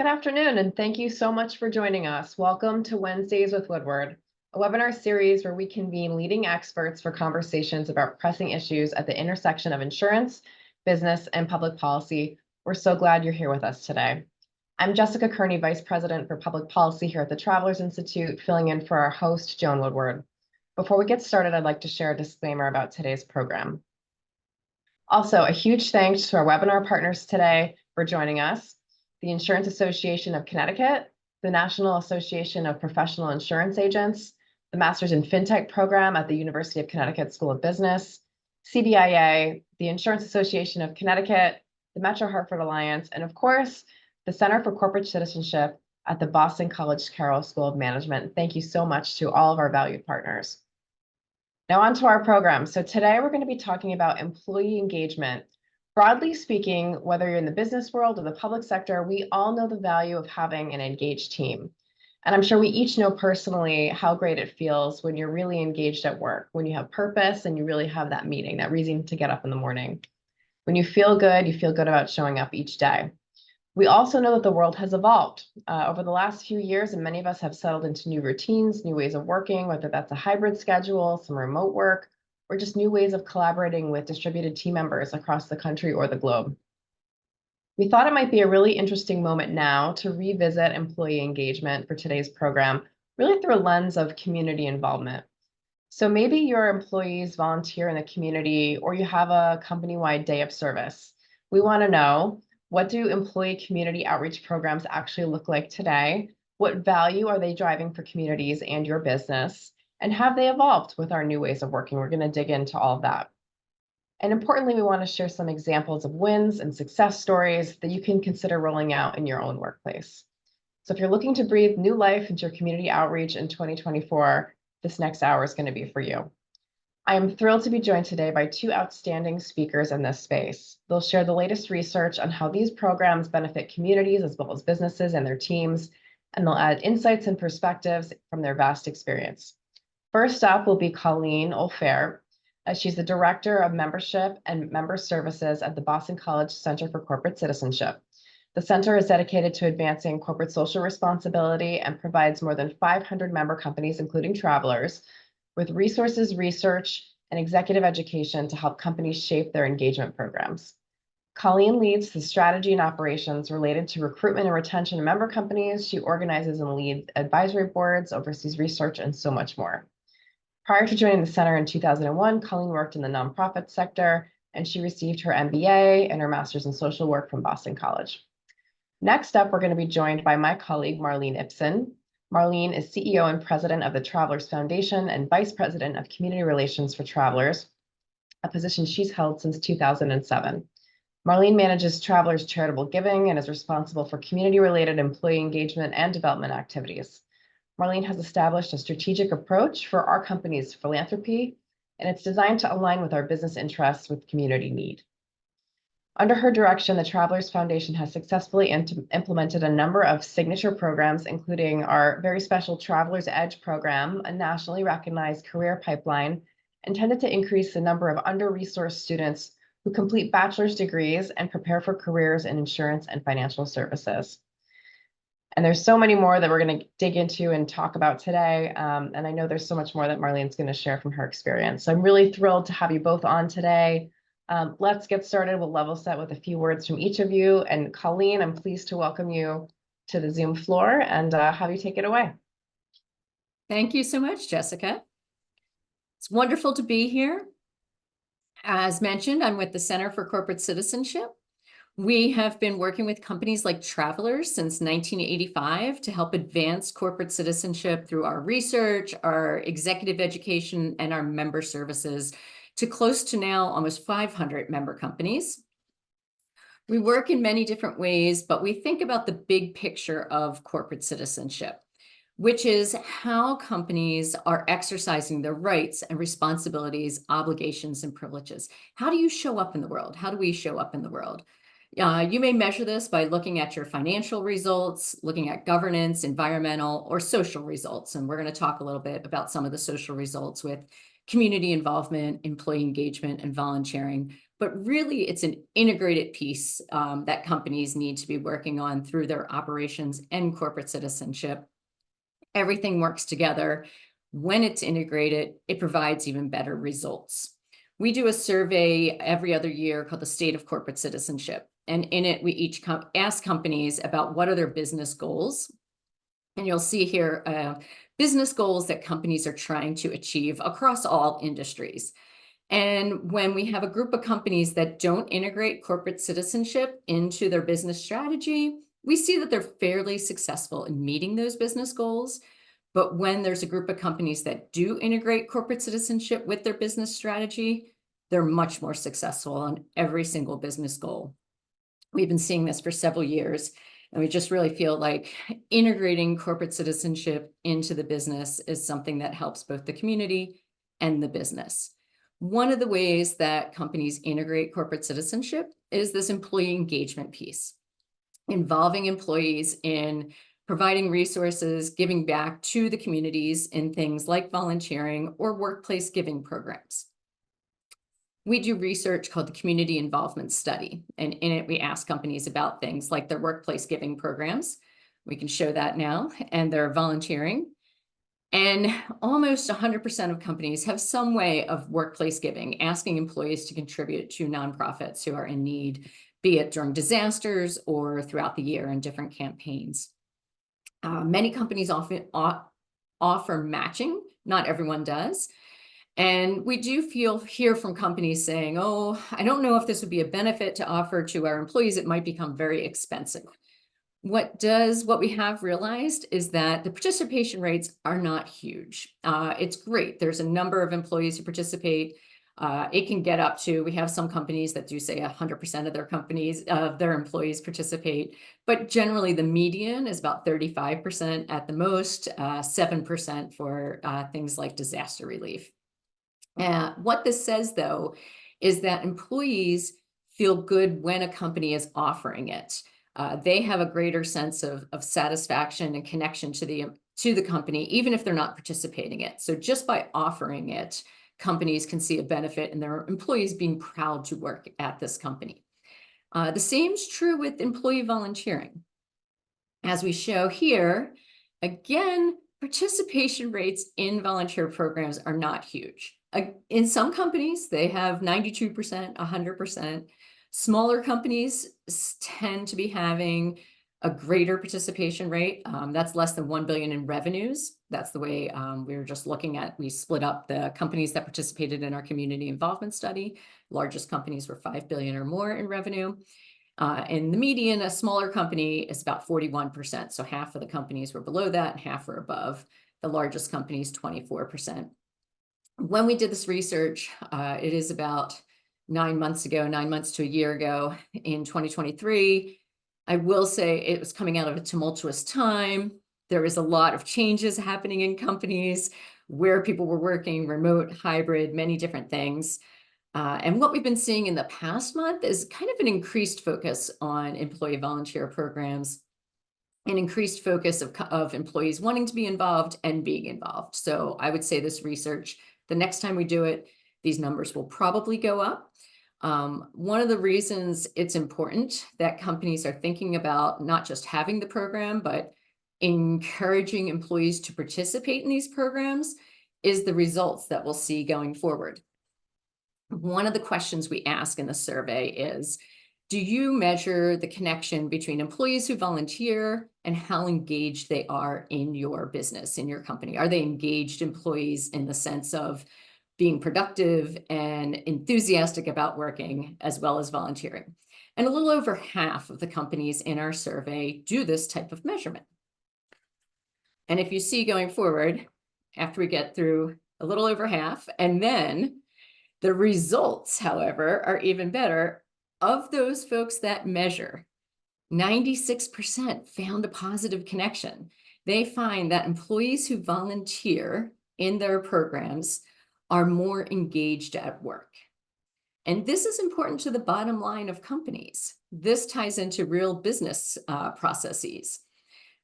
Good afternoon, and thank you so much for joining us. Welcome to Wednesdays with Woodward, a webinar series where we convene leading experts for conversations about pressing issues at the intersection of insurance, business, and public policy. We're so glad you're here with us today. I'm Jessica Kearney, Vice President for Public Policy here at the Travelers Institute, filling in for our host, Joan Woodward. Before we get started, I'd like to share a disclaimer about today's program. Also, a huge thanks to our webinar partners today for joining us: the Insurance Association of Connecticut, the National Association of Professional Insurance Agents, the Masters in FinTech program at the University of Connecticut School of Business, CBIA, the Insurance Association of Connecticut, the Metro Hartford Alliance, and of course, the Center for Corporate Citizenship at the Boston College Carroll School of Management. Thank you so much to all of our valued partners. Now on to our program. So today we're going to be talking about employee engagement. Broadly speaking, whether you're in the business world or the public sector, we all know the value of having an engaged team. And I'm sure we each know personally how great it feels when you're really engaged at work, when you have purpose and you really have that meaning, that reason to get up in the morning. When you feel good about showing up each day. We also know that the world has evolved over the last few years, and many of us have settled into new routines, new ways of working, whether that's a hybrid schedule, some remote work, or just new ways of collaborating with distributed team members across the country or the globe. We thought it might be a really interesting moment now to revisit employee engagement for today's program, really through a lens of community involvement. So maybe your employees volunteer in the community, or you have a company-wide day of service. We want to know, what do employee community outreach programs actually look like today? What value are they driving for communities and your business? And have they evolved with our new ways of working? We're going to dig into all of that. And importantly, we want to share some examples of wins and success stories that you can consider rolling out in your own workplace. So if you're looking to breathe new life into your community outreach in 2024, this next hour is going to be for you. I am thrilled to be joined today by two outstanding speakers in this space. They'll share the latest research on how these programs benefit communities as well as businesses and their teams, and they'll add insights and perspectives from their vast experience. First up will be Colleen Olphert. She's the Director of Membership and Member Services at the Boston College Center for Corporate Citizenship. The center is dedicated to advancing corporate social responsibility and provides more than 500 member companies, including Travelers, with resources, research, and executive education to help companies shape their engagement programs. Colleen leads the strategy and operations related to recruitment and retention of member companies. She organizes and leads advisory boards, oversees research, and so much more. Prior to joining the center in 2001, Colleen worked in the nonprofit sector, and she received her MBA and her master's in social work from Boston College. Next up, we're going to be joined by my colleague, Marlene Ibsen. Marlene is CEO and President of the Travelers Foundation and Vice President of Community Relations for Travelers, a position she's held since 2007. Marlene manages Travelers charitable giving and is responsible for community-related employee engagement and development activities. Marlene has established a strategic approach for our company's philanthropy, and it's designed to align with our business interests with community need. Under her direction, the Travelers Foundation has successfully implemented a number of signature programs, including our very special Travelers Edge program, a nationally recognized career pipeline intended to increase the number of under-resourced students who complete bachelor's degrees and prepare for careers in insurance and financial services. And there's so many more that we're going to dig into and talk about today. And I know there's so much more that Marlene's going to share from her experience. So I'm really thrilled to have you both on today. Let's get started. We'll level set with a few words from each of you. And Colleen, I'm pleased to welcome you to the Zoom floor and have you take it away. Thank you so much, Jessica. It's wonderful to be here. As mentioned, I'm with the Center for Corporate Citizenship. We have been working with companies like Travelers since 1985 to help advance corporate citizenship through our research, our executive education, and our member services to close to now almost 500 member companies. We work in many different ways, but we think about the big picture of corporate citizenship, which is how companies are exercising their rights and responsibilities, obligations, and privileges. How do you show up in the world? How do we show up in the world? You may measure this by looking at your financial results, looking at governance, environmental, or social results. And we're going to talk a little bit about some of the social results with community involvement, employee engagement, and volunteering. but really it's an integrated piece that companies need to be working on through their operations and corporate citizenship. Everything works together. When it's integrated, it provides even better results. We do a survey every other year called the State of Corporate Citizenship. And in it, we each ask companies about what are their business goals. And you'll see here business goals that companies are trying to achieve across all industries. And when we have a group of companies that don't integrate corporate citizenship into their business strategy, we see that they're fairly successful in meeting those business goals. But when there's a group of companies that do integrate corporate citizenship with their business strategy, they're much more successful on every single business goal. We've been seeing this for several years, and we just really feel like integrating corporate citizenship into the business is something that helps both the community and the business. One of the ways that companies integrate corporate citizenship is this employee engagement piece, involving employees in providing resources, giving back to the communities in things like volunteering or workplace giving programs. We do research called the Community Involvement Study, and in it we ask companies about things like their workplace giving programs. We can show that now, and their volunteering. And almost 100% of companies have some way of workplace giving, asking employees to contribute to nonprofits who are in need, be it during disasters or throughout the year in different campaigns. Many companies often offer matching, not everyone does. And we do hear from companies saying, oh, I don't know if this would be a benefit to offer to our employees. It might become very expensive. What we have realized is that the participation rates are not huge. It's great. There's a number of employees who participate. It can get up to, we have some companies that do say 100% of their employees participate, but generally the median is about 35% at the most, 7% for things like disaster relief. What this says, though, is that employees feel good when a company is offering it. They have a greater sense of satisfaction and connection to the company, even if they're not participating in it. So just by offering it, companies can see a benefit in their employees being proud to work at this company. The same is true with employee volunteering. As we show here, again, participation rates in volunteer programs are not huge. In some companies, they have 92%, 100%. Smaller companies tend to be having a greater participation rate. That's less than 1 billion in revenues. That's the way we were just looking at. We split up the companies that participated in our community involvement study. Largest companies were 5 billion or more in revenue. In the median, a smaller company is about 41%. So half of the companies were below that and half were above. The largest companies, 24%. When we did this research, it is about 9 months to a year ago in 2023. I will say it was coming out of a tumultuous time. There was a lot of changes happening in companies where people were working, remote, hybrid, many different things. And what we've been seeing in the past month is kind of an increased focus on employee volunteer programs, an increased focus of employees wanting to be involved and being involved. So I would say this research, the next time we do it, these numbers will probably go up. One of the reasons it's important that companies are thinking about not just having the program, but encouraging employees to participate in these programs is the results that we'll see going forward. One of the questions we ask in the survey is, do you measure the connection between employees who volunteer and how engaged they are in your business, in your company? Are they engaged employees in the sense of being productive and enthusiastic about working, as well as volunteering? And a little over half of the companies in our survey do this type of measurement. And if you see going forward, after we get through a little over half, and then the results, however, are even better. Of those folks that measure, 96% found a positive connection. They find that employees who volunteer in their programs are more engaged at work. And this is important to the bottom line of companies. This ties into real business processes.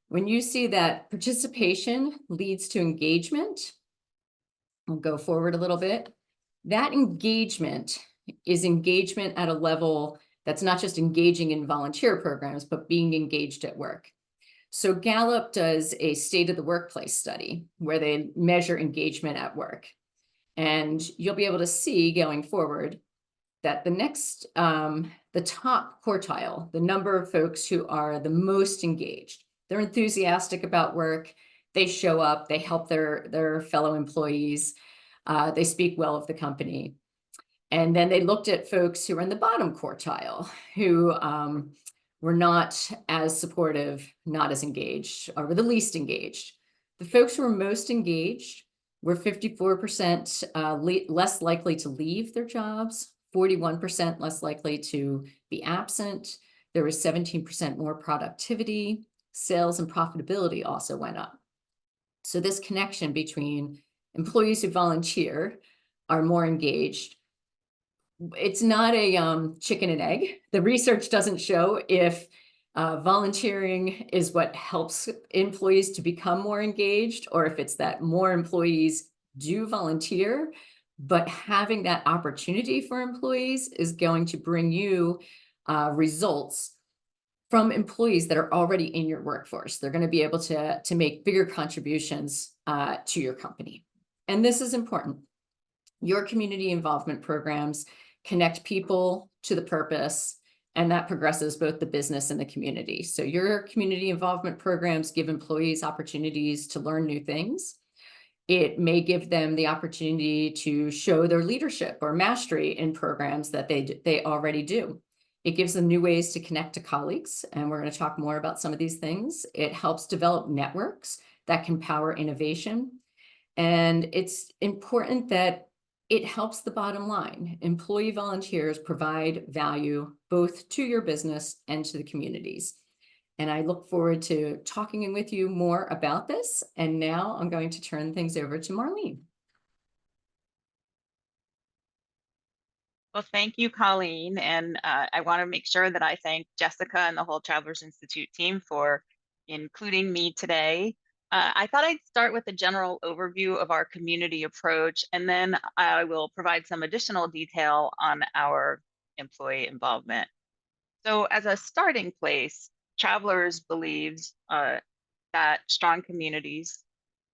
When you see that participation leads to engagement, we'll go forward a little bit. That engagement is engagement at a level that's not just engaging in volunteer programs, but being engaged at work. So Gallup does a state of the workplace study where they measure engagement at work. And you'll be able to see going forward that the top quartile, the number of folks who are the most engaged, they're enthusiastic about work, they show up, they help their fellow employees, they speak well of the company. And then they looked at folks who are in the bottom quartile, who were not as supportive, not as engaged, or were the least engaged. The folks who were most engaged were 54% less likely to leave their jobs, 41% less likely to be absent. There was 17% more productivity. Sales and profitability also went up. So this connection between employees who volunteer are more engaged. It's not a chicken and egg. The research doesn't show if volunteering is what helps employees to become more engaged, or if it's that more employees do volunteer, but having that opportunity for employees is going to bring you results from employees that are already in your workforce. They're going to be able to make bigger contributions to your company. And this is important. Your community involvement programs connect people to the purpose, and that progresses both the business and the community. So your community involvement programs give employees opportunities to learn new things. It may give them the opportunity to show their leadership or mastery in programs that they already do. It gives them new ways to connect to colleagues, and we're going to talk more about some of these things. It helps develop networks that can power innovation. And it's important that it helps the bottom line. Employee volunteers provide value both to your business and to the communities. And I look forward to talking with you more about this. And now I'm going to turn things over to Marlene. Well, thank you, Colleen. And I want to make sure that I thank Jessica and the whole Travelers Institute team for including me today. I thought I'd start with a general overview of our community approach, and then I will provide some additional detail on our employee involvement. So as a starting place, Travelers believes that strong communities,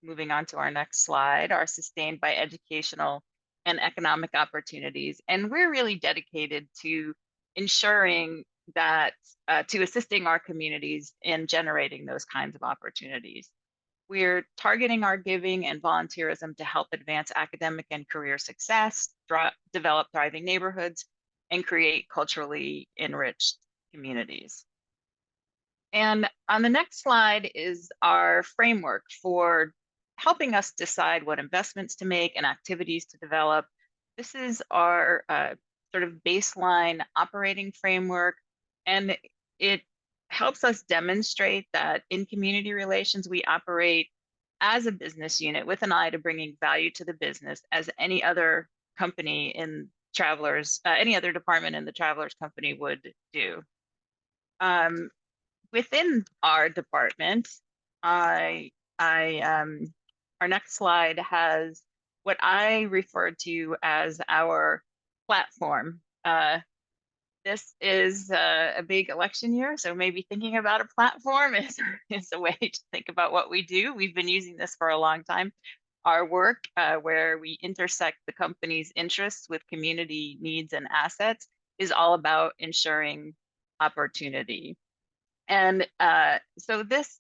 moving on to our next slide, are sustained by educational and economic opportunities. And we're really dedicated to ensuring that, to assisting our communities in generating those kinds of opportunities. We're targeting our giving and volunteerism to help advance academic and career success, develop thriving neighborhoods, and create culturally enriched communities. And on the next slide is our framework for helping us decide what investments to make and activities to develop. This is our sort of baseline operating framework, and it helps us demonstrate that in community relations, we operate as a business unit with an eye to bringing value to the business as any other company in Travelers, any other department in the Travelers company would do. Within our department, our next slide has what I refer to as our platform. This is a big election year, so maybe thinking about a platform is a way to think about what we do. We've been using this for a long time. Our work, where we intersect the company's interests with community needs and assets, is all about ensuring opportunity. And so this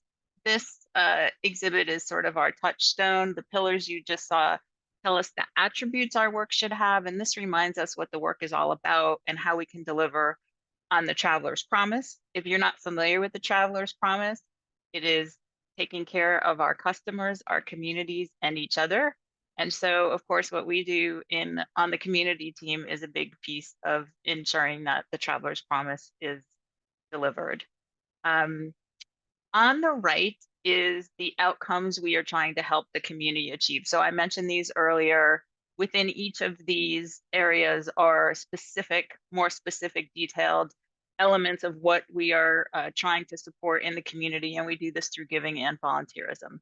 exhibit is sort of our touchstone. The pillars you just saw tell us the attributes our work should have, and this reminds us what the work is all about and how we can deliver on the Traveler's Promise. If you're not familiar with the Traveler's Promise, it is taking care of our customers, our communities, and each other. And so, of course, what we do on the community team is a big piece of ensuring that the Traveler's Promise is delivered. On the right is the outcomes we are trying to help the community achieve. So I mentioned these earlier. Within each of these areas are more specific, detailed elements of what we are trying to support in the community, and we do this through giving and volunteerism.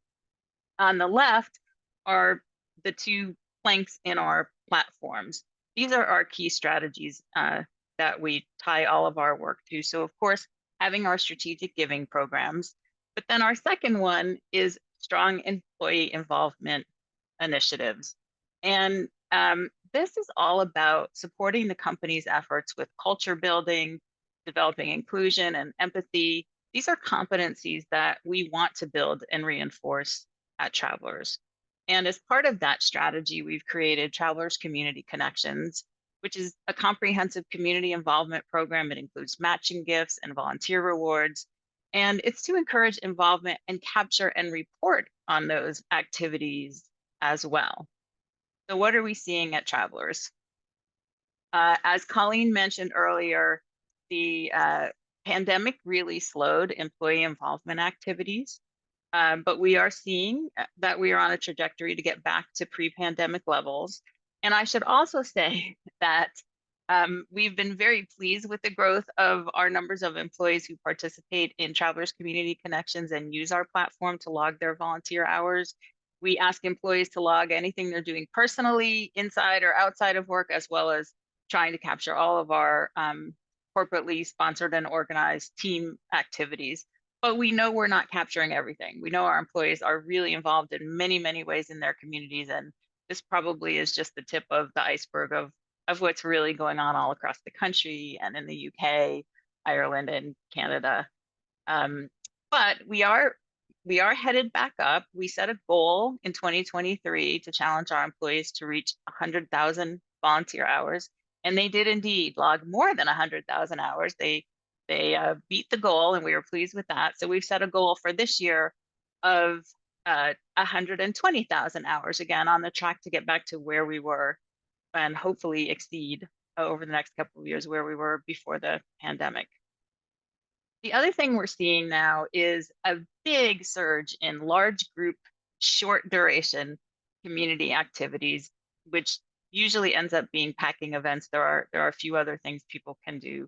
On the left are the two planks in our platforms. these are our key strategies that we tie all of our work to. So of course, having our strategic giving programs, but then our second one is strong employee involvement initiatives. And this is all about supporting the company's efforts with culture building, developing inclusion and empathy. These are competencies that we want to build and reinforce at Travelers. And as part of that strategy, we've created Travelers Community Connections, which is a comprehensive community involvement program. It includes matching gifts and volunteer rewards. And it's to encourage involvement and capture and report on those activities as well. So what are we seeing at Travelers? As Colleen mentioned earlier, the pandemic really slowed employee involvement activities, but we are seeing that we are on a trajectory to get back to pre-pandemic levels. And I should also say that we've been very pleased with the growth of our numbers of employees who participate in Travelers Community Connections and use our platform to log their volunteer hours. We ask employees to log anything they're doing personally, inside or outside of work, as well as trying to capture all of our corporately sponsored and organized team activities. But we know we're not capturing everything. We know our employees are really involved in many, many ways in their communities. And this probably is just the tip of the iceberg of what's really going on all across the country and in the UK, Ireland, and Canada. But we are headed back up. We set a goal in 2023 to challenge our employees to reach 100,000 volunteer hours. And they did indeed log more than 100,000 hours. They beat the goal, and we were pleased with that. So we've set a goal for this year of 120,000 hours, again, on the track to get back to where we were and hopefully exceed over the next couple of years where we were before the pandemic. The other thing we're seeing now is a big surge in large group, short duration community activities, which usually ends up being packing events. There are a few other things people can do.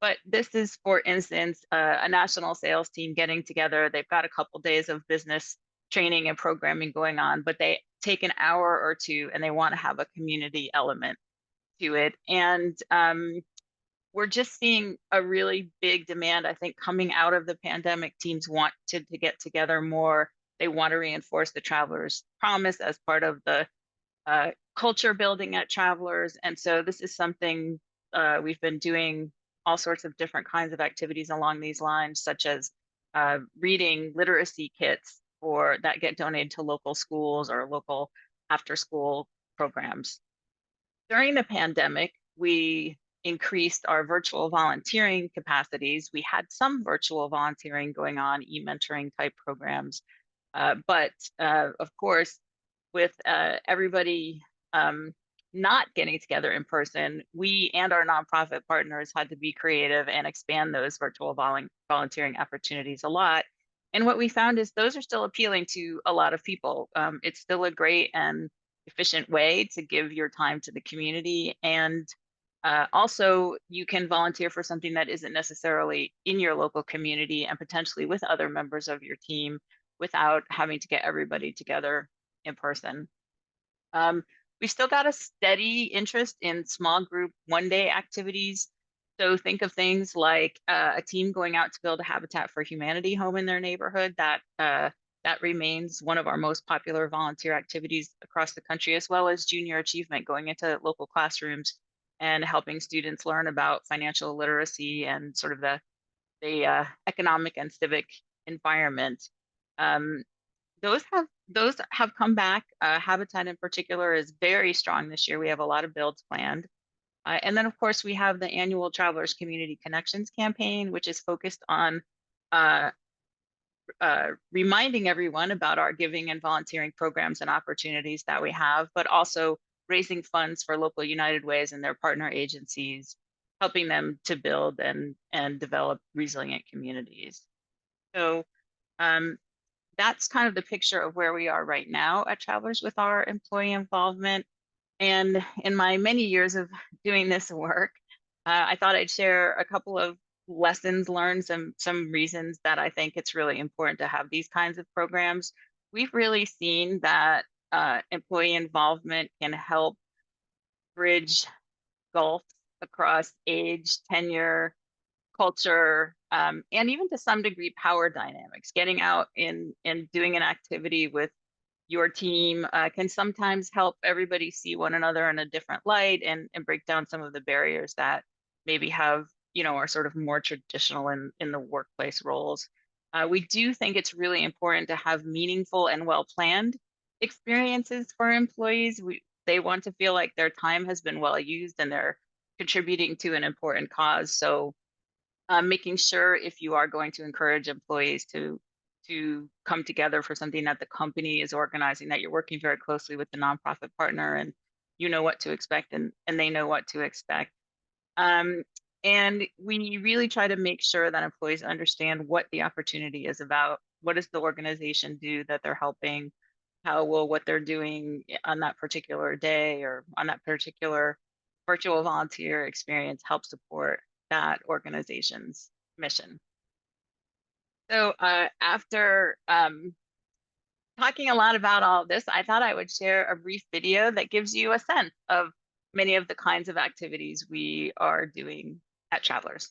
But this is, for instance, a national sales team getting together. They've got a couple days of business training and programming going on, but they take an hour or two and they want to have a community element to it. And we're just seeing a really big demand, I think, coming out of the pandemic. Teams want to get together more. They want to reinforce the Travelers promise as part of the culture building at Travelers. And so this is something we've been doing all sorts of different kinds of activities along these lines, such as reading literacy kits that get donated to local schools or local after-school programs. During the pandemic, we increased our virtual volunteering capacities. We had some virtual volunteering going on, e-mentoring type programs, but of course, with everybody not getting together in person, we and our nonprofit partners had to be creative and expand those virtual volunteering opportunities a lot. And what we found is those are still appealing to a lot of people. It's still a great and efficient way to give your time to the community. And also, you can volunteer for something that isn't necessarily in your local community and potentially with other members of your team without having to get everybody together in person. We've still got a steady interest in small group one-day activities. So think of things like a team going out to build a Habitat for Humanity home in their neighborhood. That remains one of our most popular volunteer activities across the country, as well as junior achievement, going into local classrooms and helping students learn about financial literacy and sort of the economic and civic environment. Those have come back. Habitat in particular is very strong this year. We have a lot of builds planned. And then, of course, we have the annual Travelers Community Connections campaign, which is focused on reminding everyone about our giving and volunteering programs and opportunities that we have, but also raising funds for local United Ways and their partner agencies, helping them to build and develop resilient communities. So that's kind of the picture of where we are right now at Travelers with our employee involvement. And in my many years of doing this work, I thought I'd share a couple of lessons learned, some reasons that I think it's really important to have these kinds of programs. We've really seen that employee involvement can help bridge gulfs across age, tenure, culture, and even to some degree power dynamics. Getting out and doing an activity with your team can sometimes help everybody see one another in a different light and break down some of the barriers that maybe have, are sort of more traditional in the workplace roles. We do think it's really important to have meaningful and well-planned experiences for employees. They want to feel like their time has been well used and they're contributing to an important cause. So making sure if you are going to encourage employees to come together for something that the company is organizing, that you're working very closely with the nonprofit partner and you know what to expect and they know what to expect. And we really try to make sure that employees understand what the opportunity is about. What does the organization do that they're helping? How will what they're doing on that particular day or on that particular virtual volunteer experience help support that organization's mission? So after talking a lot about all of this, I thought I would share a brief video that gives you a sense of many of the kinds of activities we are doing at Travelers.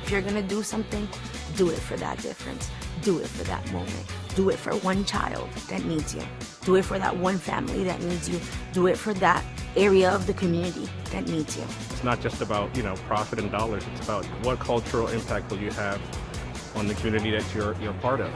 If you're gonna do something, do it for that difference. Do it for that moment. Do it for one child that needs you. Do it for that one family that needs you. Do it for that area of the community that needs you. It's not just about, profit and dollars. It's about what cultural impact will you have on the community that you're part of.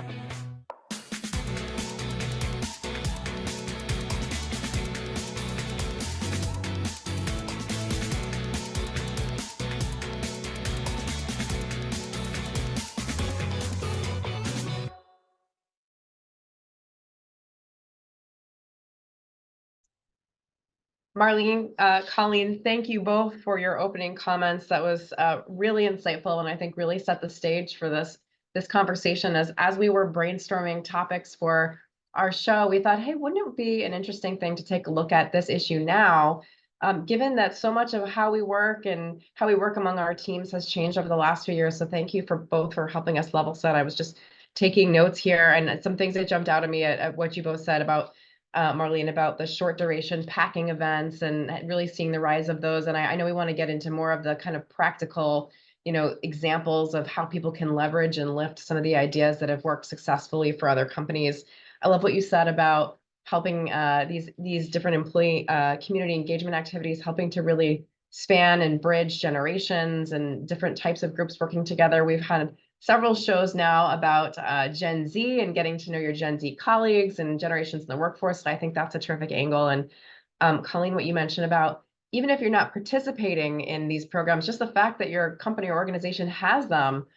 Marlene, Colleen, thank you both for your opening comments. That was really insightful and I think really set the stage for this conversation. As we were brainstorming topics for our show, we thought, hey, wouldn't it be an interesting thing to take a look at this issue now, given that so much of how we work and how we work among our teams has changed over the last few years. So thank you for both for helping us level set. I was just taking notes here and some things that jumped out at me at what you both said about Marlene, about the short duration packing events and really seeing the rise of those. And I know we want to get into more of the kind of practical, examples of how people can leverage and lift some of the ideas that have worked successfully for other companies. I love what you said about helping these different employee community engagement activities, helping to really span and bridge generations and different types of groups working together. We've had several shows now about Gen Z and getting to know your Gen Z colleagues and generations in the workforce. And I think that's a terrific angle. And Colleen, what you mentioned about even if you're not participating in these programs, just the fact that your company or organization has them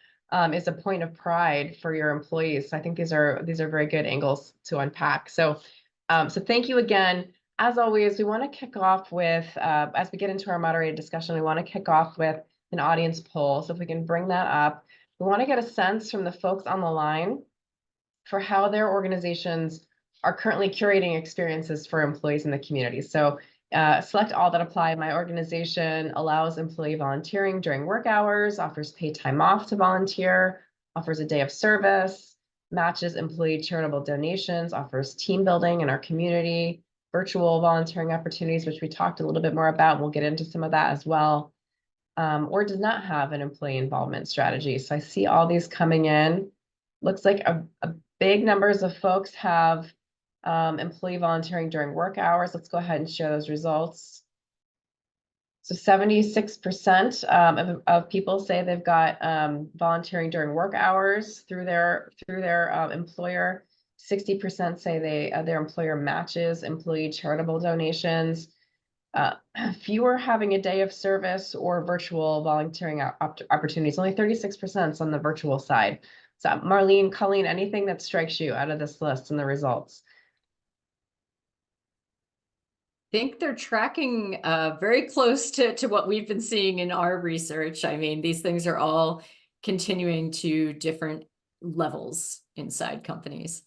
is a point of pride for your employees. So I think these are very good angles to unpack. So thank you again. As always, we want to kick off with, as we get into our moderated discussion, we want to kick off with an audience poll. So if we can bring that up. We want to get a sense from the folks on the line for how their organizations are currently curating experiences for employees in the community. So select all that apply. My organization allows employee volunteering during work hours, offers paid time off to volunteer, offers a day of service, matches employee charitable donations, offers team building in our community, virtual volunteering opportunities, which we talked a little bit more about, and we'll get into some of that as well. Or does not have an employee involvement strategy. So I see all these coming in. Looks like a big numbers of folks have employee volunteering during work hours. Let's go ahead and share those results. So 76% of people say they've got volunteering during work hours through their employer. 60% say their employer matches employee charitable donations. Fewer having a day of service or virtual volunteering opportunities. Only 36% on the virtual side. So Marlene, Colleen, anything that strikes you out of this list and the results? I think they're tracking very close to what we've been seeing in our research. I mean, these things are all continuing to different levels inside companies.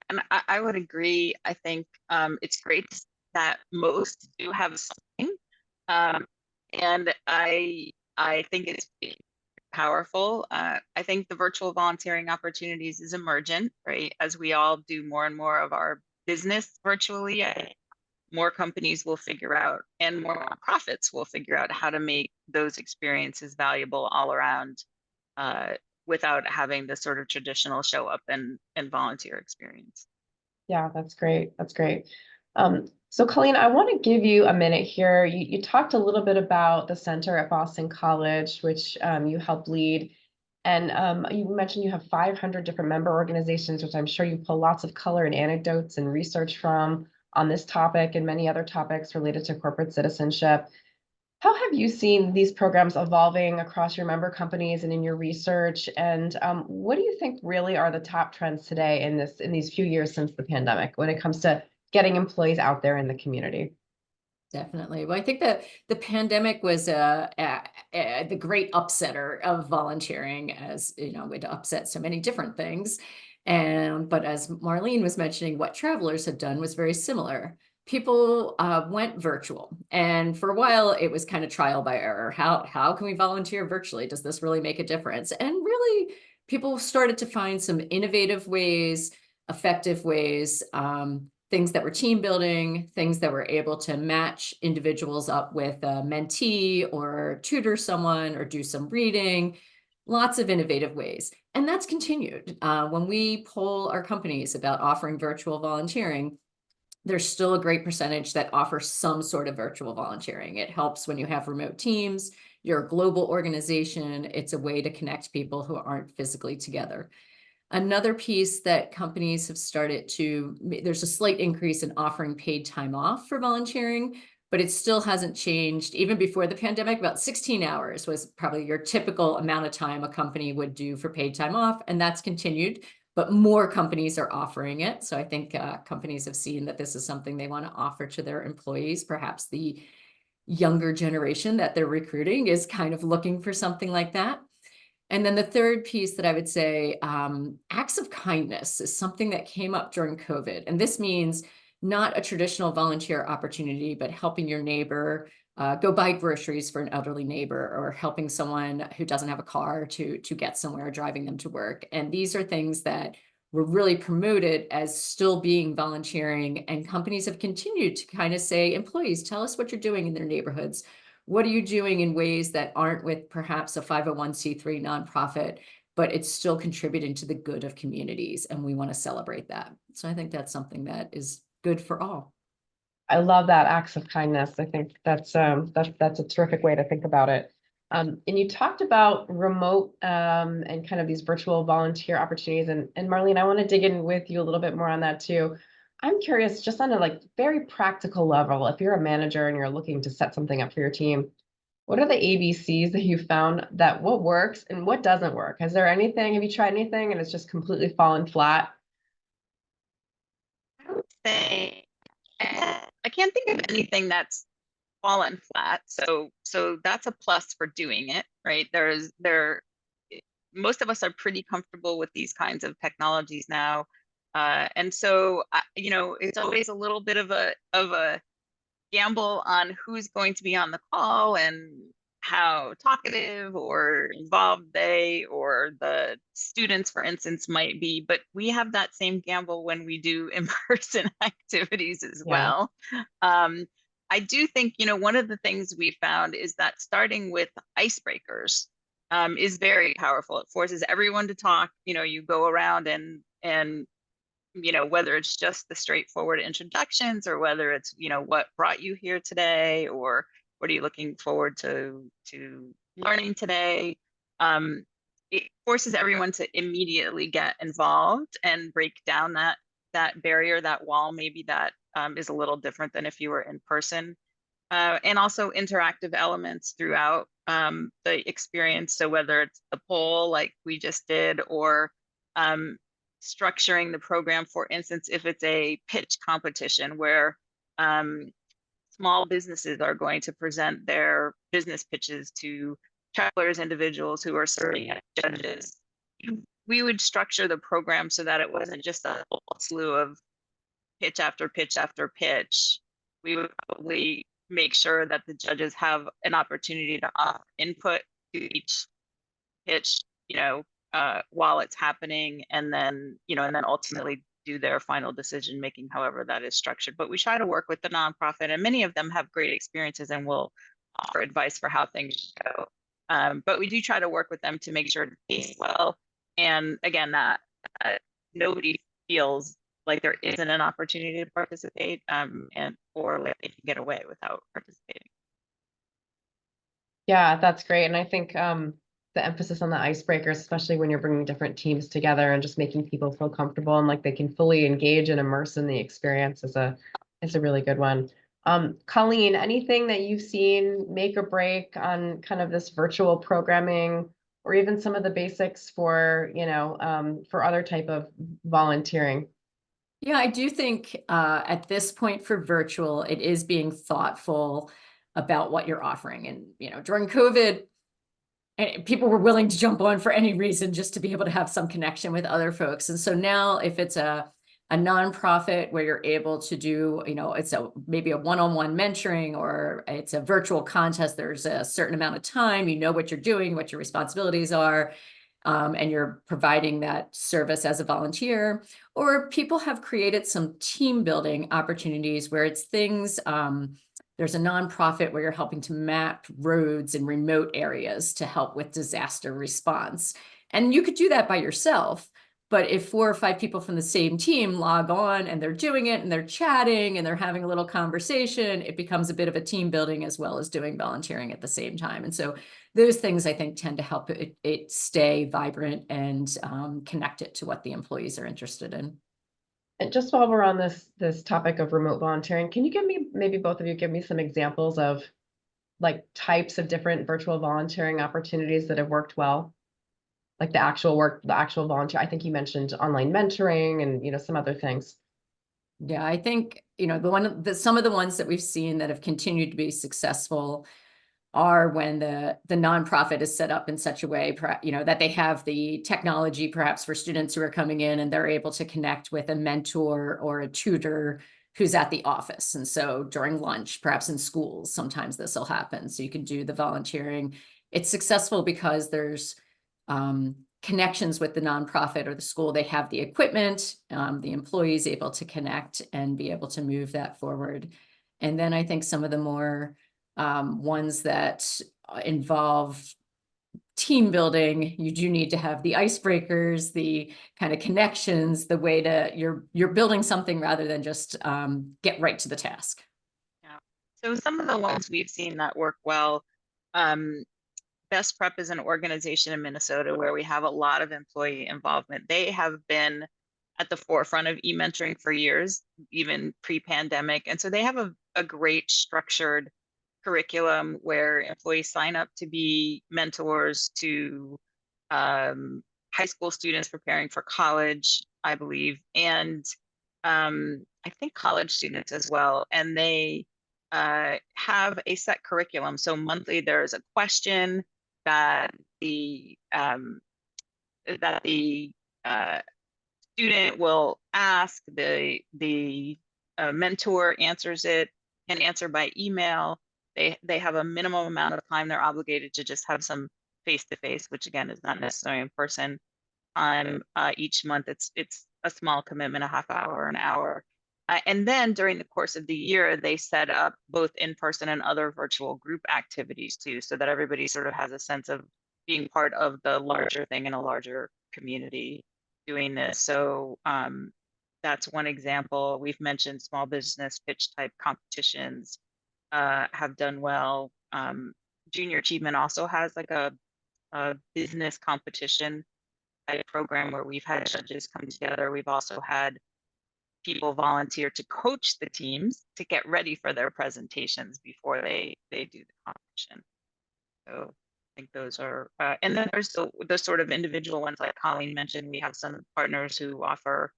And I would agree. I think it's great that most do have something. And I think it's powerful. I think the virtual volunteering opportunities is emergent, right? As we all do more and more of our business virtually, more companies will figure out, and more nonprofits will figure out how to make those experiences valuable all around, without having the sort of traditional show up and volunteer experience. Yeah, that's great. That's great. So Colleen, I want to give you a minute here. You talked a little bit about the center at Boston College, which you helped lead. And you mentioned you have 500 different member organizations, which I'm sure you pull lots of color and anecdotes and research from on this topic and many other topics related to corporate citizenship. How have you seen these programs evolving across your member companies and in your research? And what do you think really are the top trends today in these few years since the pandemic when it comes to getting employees out there in the community? Definitely. Well, I think that the pandemic was the great upsetter of volunteering, as you know, it upset so many different things. But as Marlene was mentioning, what travelers had done was very similar. People went virtual, and for a while it was kind of trial by error. How can we volunteer virtually? Does this really make a difference? And really, people started to find some innovative ways, effective ways. Things that were team building, things that were able to match individuals up with a mentee or tutor someone or do some reading, lots of innovative ways. And that's continued. When we poll our companies about offering virtual volunteering, there's still a great percentage that offer some sort of virtual volunteering. It helps when you have remote teams, you're a global organization, it's a way to connect people who aren't physically together. Another piece that companies have started to, there's a slight increase in offering paid time off for volunteering, but it still hasn't changed. Even before the pandemic, about 16 hours was probably your typical amount of time a company would do for paid time off, and that's continued, but more companies are offering it. So I think companies have seen that this is something they want to offer to their employees. Perhaps the younger generation that they're recruiting is kind of looking for something like that. And then the third piece that I would say, acts of kindness is something that came up during COVID. And this means not a traditional volunteer opportunity, but helping your neighbor go buy groceries for an elderly neighbor, or helping someone who doesn't have a car to get somewhere, driving them to work. And these are things that were really promoted as still being volunteering. And companies have continued to kind of say, employees, tell us what you're doing in their neighborhoods. What are you doing in ways that aren't with perhaps a 501c3 nonprofit, but it's still contributing to the good of communities, and we want to celebrate that. So I think that's something that is good for all. I love that, acts of kindness. I think that's a terrific way to think about it. And you talked about remote and kind of these virtual volunteer opportunities. And Marlene, I want to dig in with you a little bit more on that too. I'm curious, just on a very practical level, if you're a manager and you're looking to set something up for your team, what are the ABCs that you found that what works and what doesn't work? Have you tried anything and it's just completely fallen flat? I would say I can't think of anything that's fallen flat. So that's a plus for doing it, right? Most of us are pretty comfortable with these kinds of technologies now. And so, it's always a little bit of a gamble on who's going to be on the call and how talkative or involved they or the students, for instance, might be. But we have that same gamble when we do in-person activities as well. I do think, one of the things we found is that starting with icebreakers is very powerful. It forces everyone to talk. You go around and whether it's just the straightforward introductions or whether it's, what brought you here today or what are you looking forward to learning today? It forces everyone to immediately get involved and break down that barrier, that wall, maybe that is a little different than if you were in person. And also interactive elements throughout the experience. So whether it's a poll like we just did, or structuring the program, for instance, if it's a pitch competition where small businesses are going to present their business pitches to travelers, individuals who are serving as judges. we would structure the program so that it wasn't just a whole slew of pitch after pitch after pitch. We would probably make sure that the judges have an opportunity to offer input to each pitch, while it's happening, and then ultimately do their final decision making, however that is structured. But we try to work with the nonprofit, and many of them have great experiences and will offer advice for how things should go. But we do try to work with them to make sure it pays well. And again, that nobody feels like there isn't an opportunity to participate, or like they can get away without participating. Yeah, that's great. And I think the emphasis on the icebreakers, especially when you're bringing different teams together and just making people feel comfortable and like they can fully engage and immerse in the experience is a really good one. Colleen, anything that you've seen make or break on kind of this virtual programming, or even some of the basics for, for other type of volunteering? Yeah, I do think at this point for virtual, it is being thoughtful about what you're offering. And, during COVID, people were willing to jump on for any reason just to be able to have some connection with other folks. And so now if it's a nonprofit where you're able to do, it's maybe a one-on-one mentoring, or it's a virtual contest, there's a certain amount of time, what you're doing, what your responsibilities are, and you're providing that service as a volunteer. Or people have created some team building opportunities where it's things, there's a nonprofit where you're helping to map roads in remote areas to help with disaster response. And you could do that by yourself, but if 4 or 5 people from the same team log on and they're doing it and they're chatting and they're having a little conversation, it becomes a bit of a team building as well as doing volunteering at the same time. And so those things I think tend to help it stay vibrant and connect it to what the employees are interested in. And just while we're on this topic of remote volunteering, can you maybe both of you give me some examples of like types of different virtual volunteering opportunities that have worked well? Like the actual volunteer. I think you mentioned online mentoring and, some other things. Yeah, I think, some of the ones that we've seen that have continued to be successful are when the nonprofit is set up in such a way, that they have the technology perhaps for students who are coming in and they're able to connect with a mentor or a tutor who's at the office. And so during lunch, perhaps in schools, sometimes this will happen. So you can do the volunteering. It's successful because there's connections with the nonprofit or the school. They have the equipment, the employees able to connect and be able to move that forward. And then I think some of the more ones that involve team building, you do need to have the icebreakers, the kind of connections, the way to you're building something rather than just get right to the task. Yeah. So some of the ones we've seen that work well, Best Prep is an organization in Minnesota where we have a lot of employee involvement. They have been at the forefront of e-mentoring for years, even pre-pandemic. And so they have a great structured curriculum where employees sign up to be mentors to high school students preparing for college, I believe, and I think college students as well. And they have a set curriculum. So monthly there's a question that the student will ask, the mentor answers it, and answer by email. They have a minimum amount of time they're obligated to just have some face-to-face, which again is not necessarily in person, on each month. It's a small commitment, a half hour or an hour. And then during the course of the year, they set up both in-person and other virtual group activities too, so that everybody sort of has a sense of being part of the larger thing in a larger community doing this. So that's one example. We've mentioned small business pitch type competitions have done well. Junior Achievement also has like a business competition type program where we've had judges come together. We've also had people volunteer to coach the teams to get ready for their presentations before they do the competition. So I think those are, and then there's the sort of individual ones like Colleen mentioned. We have some partners who offer,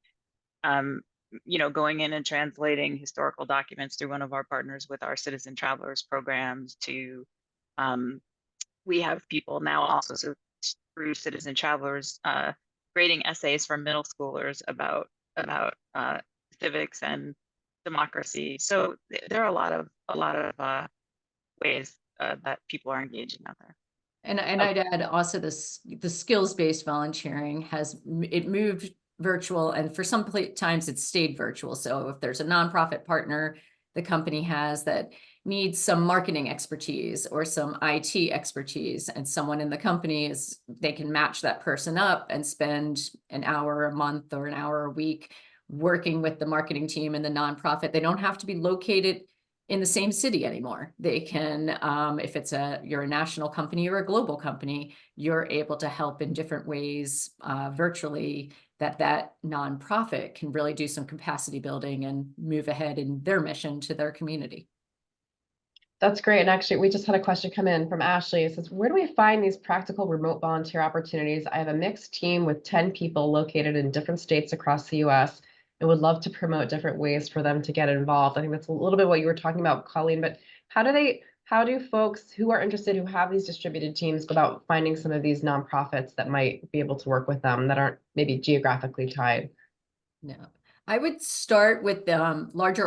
going in and translating historical documents through one of our partners with our Citizen Travelers programs to, we have people now also through Citizen Travelers, grading essays for middle schoolers about civics and democracy. So there are a lot of ways that people are engaging out there. And I'd add also the skills-based volunteering it moved virtual, and for some times it's stayed virtual. So if there's a nonprofit partner the company has that needs some marketing expertise or some IT expertise, and someone in the company they can match that person up and spend an hour a month or an hour a week working with the marketing team and the nonprofit. They don't have to be located in the same city anymore. They can, if you're a national company or a global company, you're able to help in different ways virtually, that nonprofit can really do some capacity building and move ahead in their mission to their community. That's great. And actually, we just had a question come in from Ashley. It says, where do we find these practical remote volunteer opportunities? I have a mixed team with 10 people located in different states across the US and would love to promote different ways for them to get involved. I think that's a little bit what you were talking about, Colleen, but how do folks who are interested, who have these distributed teams, go about finding some of these nonprofits that might be able to work with them that aren't maybe geographically tied? No, I would start with larger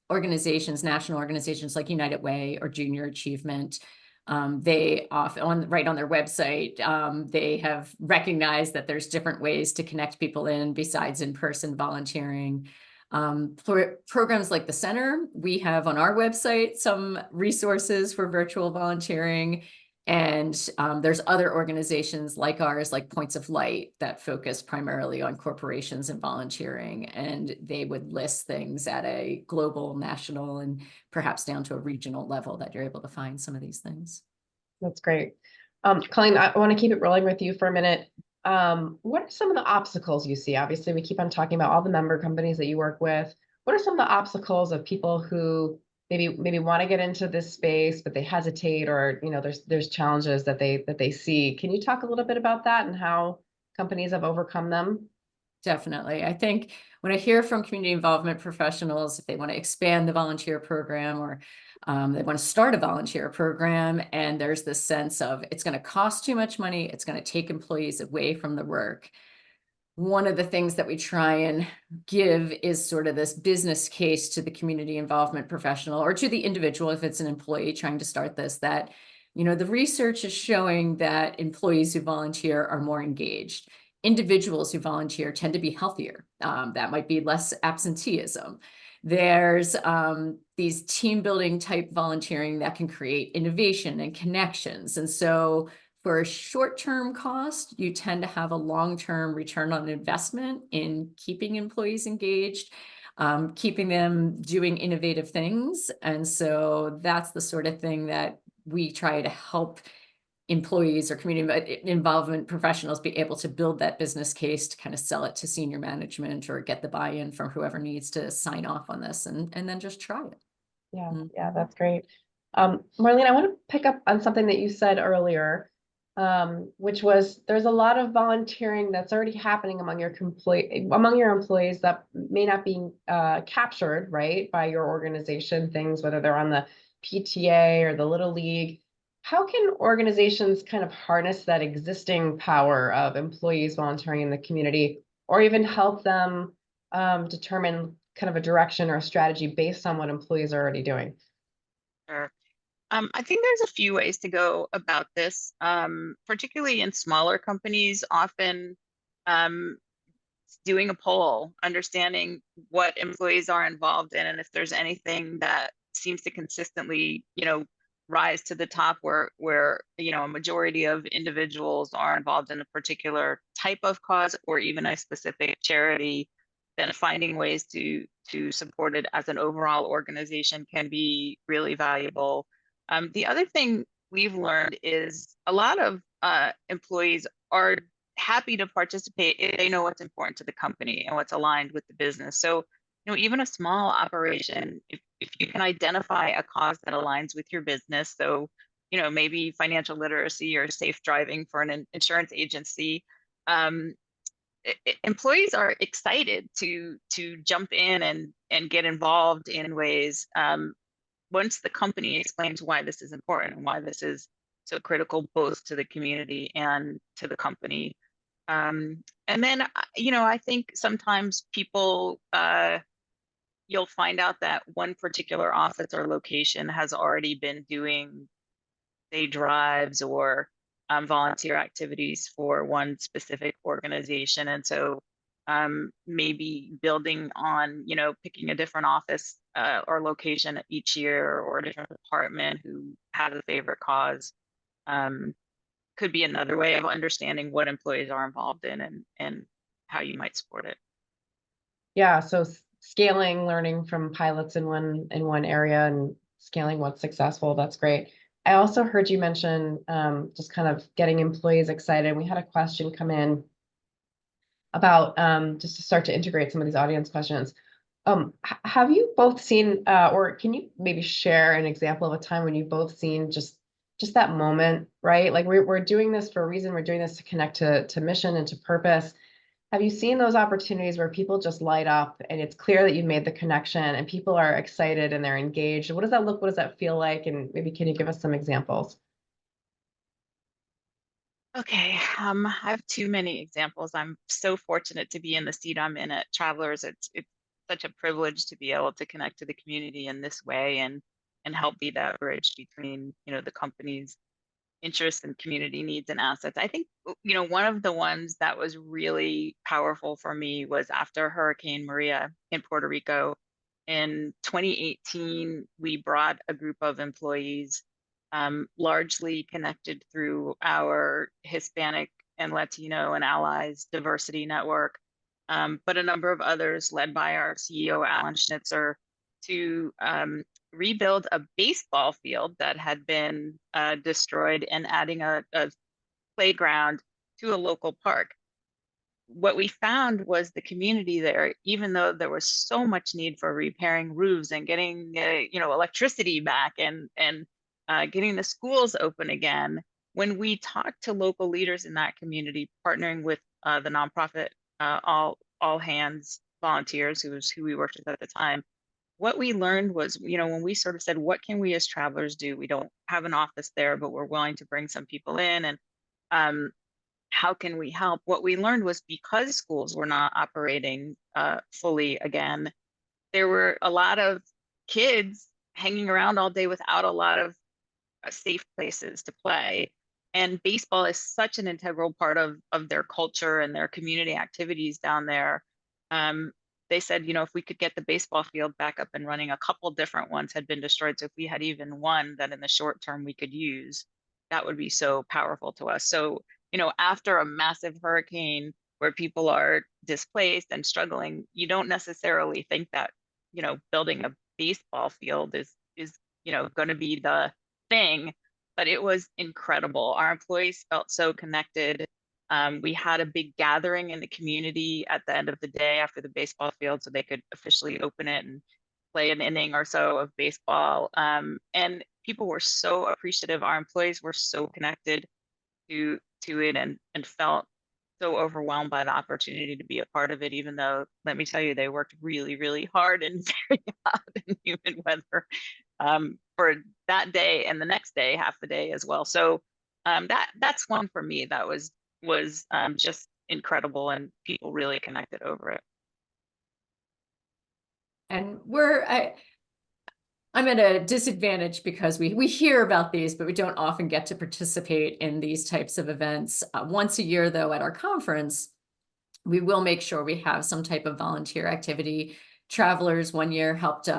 organizations, national organizations like United Way or Junior Achievement. They right on their website, they have recognized that there's different ways to connect people in besides in-person volunteering. For programs like the Center, we have on our website some resources for virtual volunteering. And there's other organizations like ours, like Points of Light, that focus primarily on corporations and volunteering. And they would list things at a global, national, and perhaps down to a regional level that you're able to find some of these things. That's great. Colleen, I want to keep it rolling with you for a minute. What are some of the obstacles you see? Obviously, we keep on talking about all the member companies that you work with. What are some of the obstacles of people who maybe want to get into this space, but they hesitate, or there's challenges that they see? Can you talk a little bit about that and how companies have overcome them? Definitely. I think when I hear from community involvement professionals, if they want to expand the volunteer program, or they want to start a volunteer program, and there's this sense of it's going to cost too much money, it's going to take employees away from the work. One of the things that we try and give is sort of this business case to the community involvement professional, or to the individual if it's an employee trying to start this, that the research is showing that employees who volunteer are more engaged. Individuals who volunteer tend to be healthier. That might be less absenteeism. There's these team building type volunteering that can create innovation and connections. And so for a short-term cost, you tend to have a long-term return on investment in keeping employees engaged, keeping them doing innovative things. And so that's the sort of thing that we try to help employees or community involvement professionals be able to build that business case to kind of sell it to senior management or get the buy-in from whoever needs to sign off on this, and then just try it. Yeah, that's great. Marlene, I want to pick up on something that you said earlier, which was there's a lot of volunteering that's already happening among your employees that may not be captured, right, by your organization, things, whether they're on the PTA or the Little League. How can organizations kind of harness that existing power of employees volunteering in the community, or even help them determine kind of a direction or a strategy based on what employees are already doing? Sure. I think there's a few ways to go about this, particularly in smaller companies. Often doing a poll, understanding what employees are involved in, and if there's anything that seems to consistently, rise to the top where a majority of individuals are involved in a particular type of cause or even a specific charity, then finding ways to support it as an overall organization can be really valuable. The other thing we've learned is a lot of employees are happy to participate if they know what's important to the company and what's aligned with the business. So, even a small operation, if you can identify a cause that aligns with your business, so, maybe financial literacy or safe driving for an insurance agency, employees are excited to jump in and get involved in ways once the company explains why this is important and why this is so critical both to the community and to the company. And then, I think sometimes people, you'll find out that one particular office or location has already been doing, say, drives or volunteer activities for one specific organization. And so maybe building on, picking a different office or location each year, or a different department who has a favorite cause, could be another way of understanding what employees are involved in, and how you might support it. Yeah, so scaling, learning from pilots in one area and scaling what's successful, that's great. I also heard you mention just kind of getting employees excited. We had a question come in about just to start to integrate some of these audience questions. Have you both seen, or can you maybe share an example of a time when you've both seen just that moment, right? Like we're doing this for a reason. We're doing this to connect to mission and to purpose. Have you seen those opportunities where people just light up and it's clear that you've made the connection and people are excited and they're engaged? What does that look? What does that feel like? And maybe can you give us some examples? Okay, I have too many examples. I'm so fortunate to be in the seat I'm in at Travelers. It's such a privilege to be able to connect to the community in this way, and help be that bridge between, the company's interests and community needs and assets. I think, one of the ones that was really powerful for me was after Hurricane Maria in Puerto Rico. In 2018, we brought a group of employees, largely connected through our Hispanic and Latino and allies diversity network, but a number of others led by our CEO, Alan Schnitzer, to rebuild a baseball field that had been destroyed, and adding a playground to a local park. What we found was the community there, even though there was so much need for repairing roofs and getting electricity back, and getting the schools open again, when we talked to local leaders in that community, partnering with the nonprofit All Hands Volunteers, who we worked with at the time, what we learned was, when we sort of said, what can we as Travelers do? We don't have an office there, but we're willing to bring some people in, and how can we help? What we learned was, because schools were not operating fully again, there were a lot of kids hanging around all day without a lot of safe places to play. And baseball is such an integral part of their culture and their community activities down there. They said, if we could get the baseball field back up and running, a couple different ones had been destroyed. So if we had even one that in the short term we could use, that would be so powerful to us. So, after a massive hurricane where people are displaced and struggling, you don't necessarily think that, building a baseball field is going to be the thing, but it was incredible. Our employees felt so connected. We had a big gathering in the community at the end of the day after the baseball field, so they could officially open it and play an inning or so of baseball. And people were so appreciative. Our employees were so connected to it, and felt so overwhelmed by the opportunity to be a part of it, even though, let me tell you, they worked really, really hard in very hot and humid weather for that day and the next day, half the day as well. So that's one for me that was just incredible, and people really connected over it. And I'm at a disadvantage because we hear about these, but we don't often get to participate in these types of events. Once a year, though, at our conference, we will make sure we have some type of volunteer activity. Travelers one year helped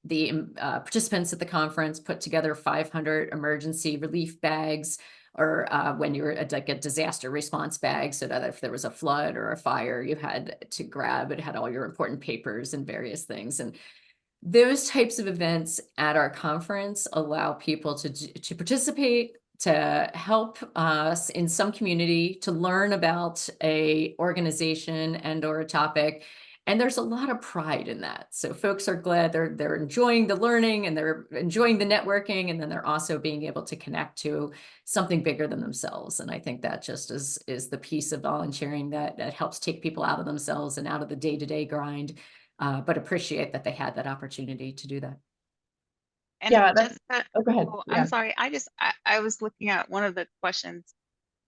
the participants at the conference put together 500 emergency relief bags, or when you were like a disaster response bag, so that if there was a flood or a fire, you had to grab it, had all your important papers and various things. And those types of events at our conference allow people to participate, to help us in some community, to learn about a organization and or a topic. And there's a lot of pride in that. So folks are glad they're enjoying the learning, and they're enjoying the networking, and then they're also being able to connect to something bigger than themselves. And I think that just is the piece of volunteering that helps take people out of themselves and out of the day-to-day grind, but appreciate that they had that opportunity to do that. And Yeah, just, oh, go ahead. oh, Yeah. I'm sorry. I was looking at one of the questions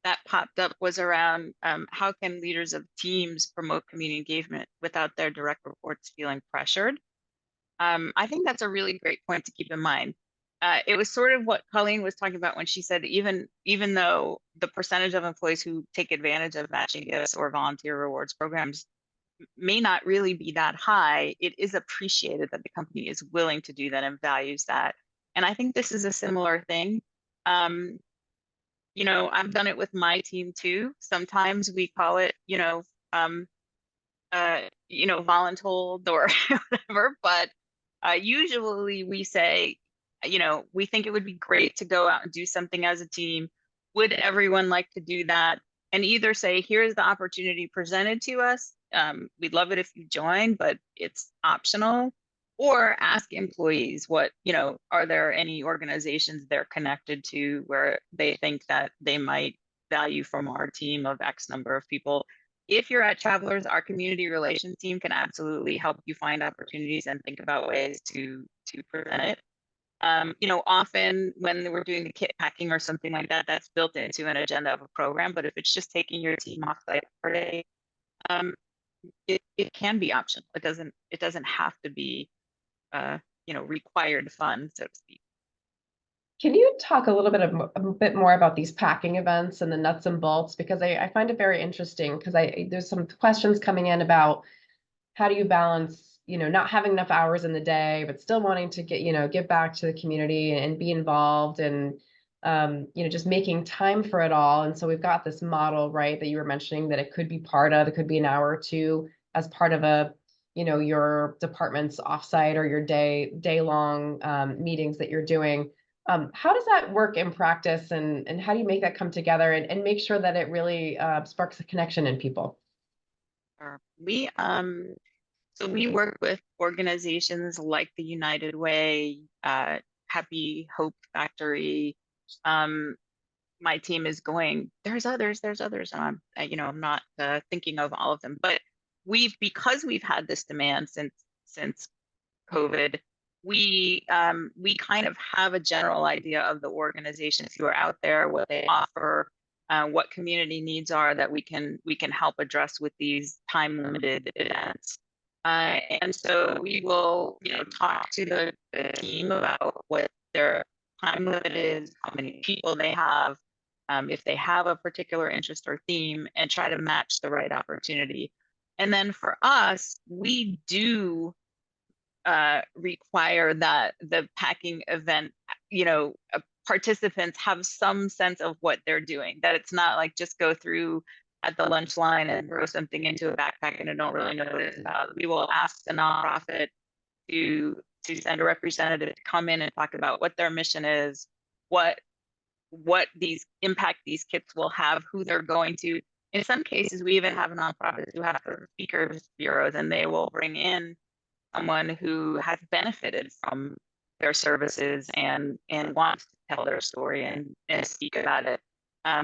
that popped up was around how can leaders of teams promote community engagement without their direct reports feeling pressured? I think that's a really great point to keep in mind. It was sort of what Colleen was talking about when she said even though the percentage of employees who take advantage of matching gifts or volunteer rewards programs may not really be that high, it is appreciated that the company is willing to do that and values that. And I think this is a similar thing. You know, I've done it with my team too. Sometimes we call it, voluntold or whatever, but usually we say, we think it would be great to go out and do something as a team. Would everyone like to do that? And either say, here's the opportunity presented to us. We'd love it if you join, but it's optional. Or ask employees are there any organizations they're connected to where they think that they might value from our team of X number of people. If you're at Travelers, our community relations team can absolutely help you find opportunities and think about ways to present it. Often when we're doing the kit packing or something like that, that's built into an agenda of a program. But if it's just taking your team off site for a day, it can be optional. It doesn't have to be required fun, so to speak. Can you talk a bit more about these packing events and the nuts and bolts? Because I find it very interesting because there's some questions coming in about how do you balance, not having enough hours in the day, but still wanting to give back to the community and be involved and, just making time for it all. And so we've got this model, right, that you were mentioning that it could be it could be an hour or two as part of your department's offsite or your day long meetings that you're doing. How does that work in practice and how do you make that come together and make sure that it really sparks a connection in people? We work with organizations like the United Way, Happy Hope Factory. My team is going, there's others, and I'm not thinking of all of them, but because we've had this demand since COVID, we kind of have a general idea of the organizations who are out there, what they offer, what community needs are that we can help address with these time limited events. And so we will, talk to the team about what their time limit is, how many people they have, if they have a particular interest or theme, and try to match the right opportunity. And then for us, we do require that the packing event, participants have some sense of what they're doing, that it's not like just go through at the lunch line and throw something into a backpack and I don't really know what it's about. We will ask the nonprofit to send a representative to come in and talk about what their mission is, what these impact these kits will have, who they're going to. In some cases, we even have nonprofits who have speakers bureaus, and they will bring in someone who has benefited from their services and wants to tell their story and speak about it.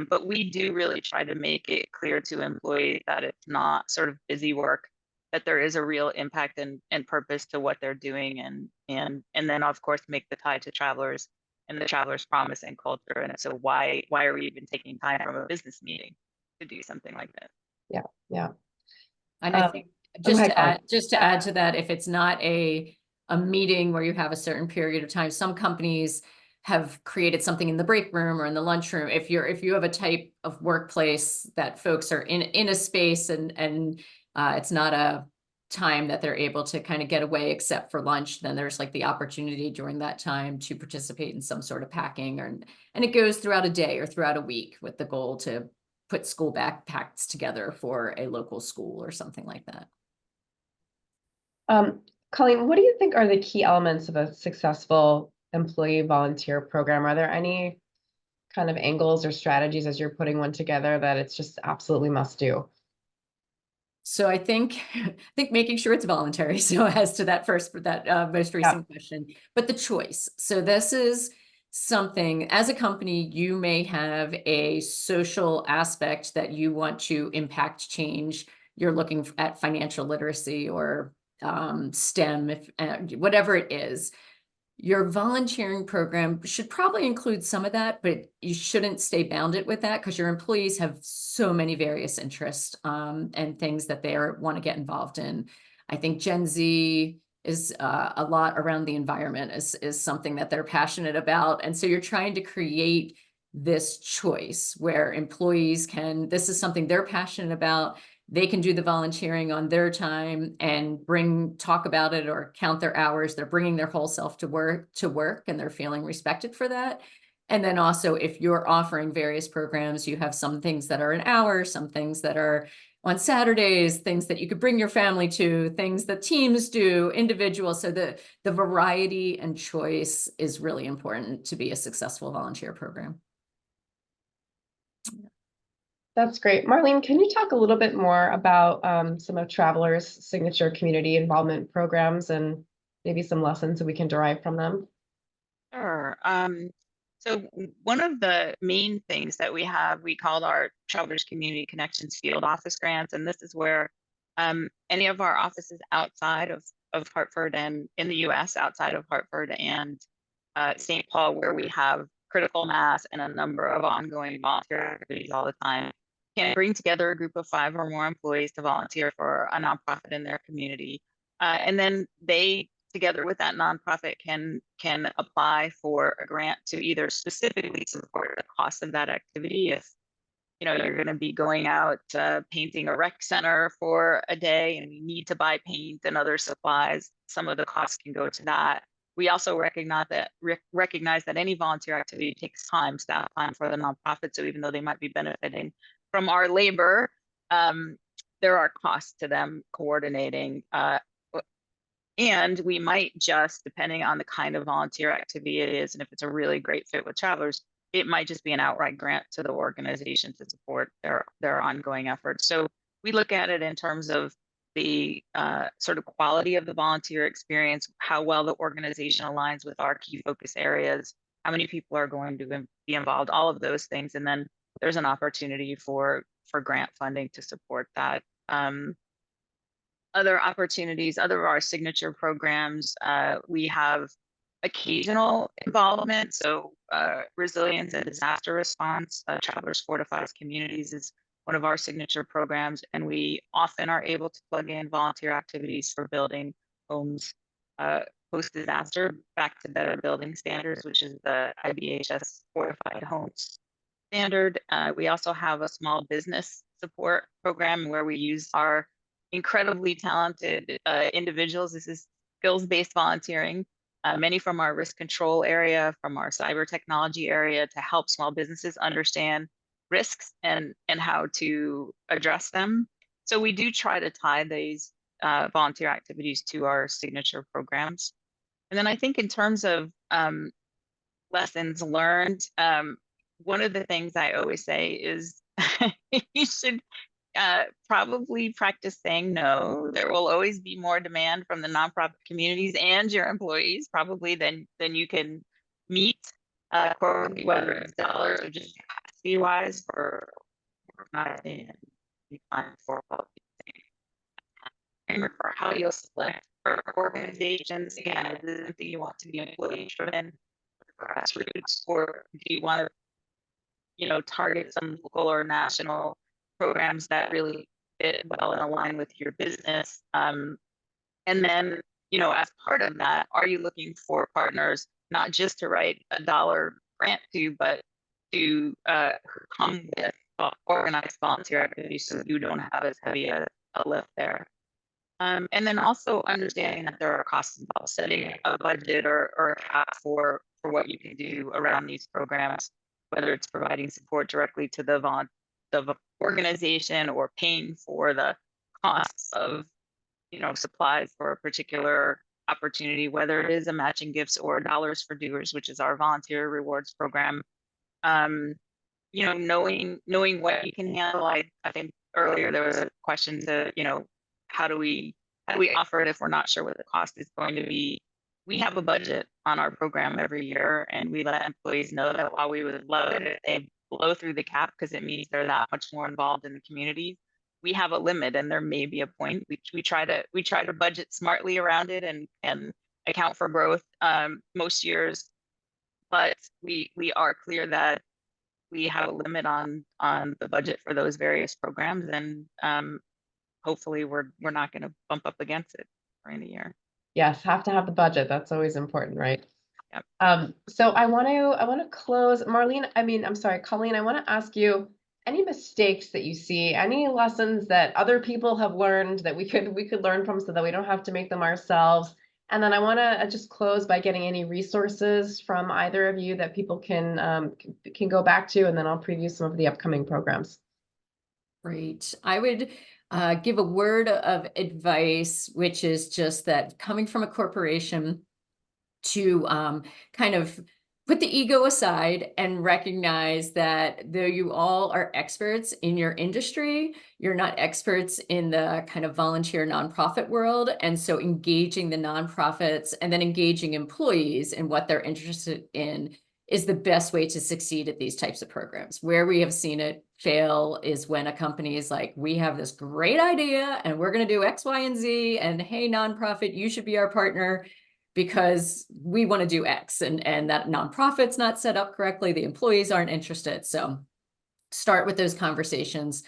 But we do really try to make it clear to employees that it's not sort of busy work, that there is a real impact and purpose to what they're doing, and then of course make the tie to Travelers and the Travelers promise and culture. And so why are we even taking time from a business meeting to do something like this? Yeah. And I think just to add to that, if it's not a meeting where you have a certain period of time, some companies have created something in the break room or in the lunchroom. If you have a type of workplace that folks are in a space and it's not a time that they're able to kind of get away except for lunch, then there's like the opportunity during that time to participate in some sort of packing, and it goes throughout a day or throughout a week with the goal to put school backpacks together for a local school or something like that. Colleen, what do you think are the key elements of a successful employee volunteer program? Are there any kind of angles or strategies as you're putting one together that it's just absolutely must do? So I think making sure it's voluntary. So as to that most recent question, but the choice. So this is something, as a company, you may have a social aspect that you want to impact change. You're looking at financial literacy or STEM, whatever it is. Your volunteering program should probably include some of that, but you shouldn't stay bounded with that because your employees have so many various interests and things that they want to get involved in. I think Gen Z is a lot around the environment is something that they're passionate about. And so you're trying to create this choice where employees this is something they're passionate about. They can do the volunteering on their time and talk about it or count their hours. They're bringing their whole self to work and they're feeling respected for that. And then also if you're offering various programs, you have some things that are an hour, some things that are on Saturdays, things that you could bring your family to, things that teams do, individuals. So the variety and choice is really important to be a successful volunteer program. That's great. Marlene, can you talk a little bit more about some of Travelers' signature community involvement programs and maybe some lessons that we can derive from them? Sure. So one of the main things that we have, we called our Travelers Community Connections Field Office Grants, and this is where any of our offices outside of Hartford and in the U.S., outside of Hartford and St. Paul, where we have critical mass and a number of ongoing volunteer activities all the time, can bring together a group of 5 or more employees to volunteer for a nonprofit in their community. And then they, together with that nonprofit, can apply for a grant to either specifically support the cost of that activity. If you're going to be going out painting a rec center for a day and you need to buy paint and other supplies, some of the costs can go to that. We also recognize that any volunteer activity takes time, staff time for the nonprofit. So even though they might be benefiting from our labor, there are costs to them coordinating. And we might just, depending on the kind of volunteer activity it is, and if it's a really great fit with Travelers, it might just be an outright grant to the organization to support their ongoing efforts. So we look at it in terms of the sort of quality of the volunteer experience, how well the organization aligns with our key focus areas, how many people are going to be involved, all of those things. And then there's an opportunity for grant funding to support that. Other opportunities, other of our signature programs, we have occasional involvement. So resilience and disaster response, Travelers Fortifies Communities is one of our signature programs, and we often are able to plug in volunteer activities for building homes post-disaster back to better building standards, which is the IBHS Fortified Homes standard. We also have a small business support program where we use our incredibly talented individuals. This is skills-based volunteering, many from our risk control area, from our cyber technology area, to help small businesses understand risks and how to address them. So we do try to tie these volunteer activities to our signature programs. And then I think in terms of lessons learned, one of the things I always say is you should probably practice saying no. There will always be more demand from the nonprofit communities and your employees, probably than you can meet, quarterly, whether it's dollars or just capacity wise for organizing and for for how you'll select for organizations. Again, is it something you want to be employee driven, grassroots, or do you want to target some local or national programs that really fit well and align with your business? And then, as part of that, are you looking for partners, not just to write a dollar grant to, but to come with organized volunteer activities so you don't have as heavy a lift there? And then also understanding that there are costs involved, setting a budget or a cap for what you can do around these programs, whether it's providing support directly to the organization or paying for the costs of supplies for a particular opportunity, whether it is a matching gifts or dollars for doers, which is our volunteer rewards program. Knowing what you can handle. I think earlier there was a question to how do we offer it if we're not sure what the cost is going to be? We have a budget on our program every year, and we let employees know that while we would love it if they blow through the cap because it means they're that much more involved in the community, we have a limit, and there may be a point. We try to budget smartly around it and account for growth most years, but we are clear that we have a limit on the budget for those various programs, and hopefully we're not going to bump up against it during the year. Yes, have to have the budget. That's always important, right? Yep. So I want to close, Marlene. I'm sorry, Colleen. I want to ask you any mistakes that you see, any lessons that other people have learned that we could learn from, so that we don't have to make them ourselves. And then I want to just close by getting any resources from either of you that people can go back to, and then I'll preview some of the upcoming programs. Great. I would give a word of advice, which is just that coming from a corporation, to kind of put the ego aside and recognize that though you all are experts in your industry, you're not experts in the kind of volunteer nonprofit world. And so engaging the nonprofits and then engaging employees in what they're interested in is the best way to succeed at these types of programs. Where we have seen it fail is when a company is like, we have this great idea and we're going to do X, Y, and Z. And hey, nonprofit, you should be our partner, because we want to do X, and that nonprofit's not set up correctly. The employees aren't interested. So start with those conversations.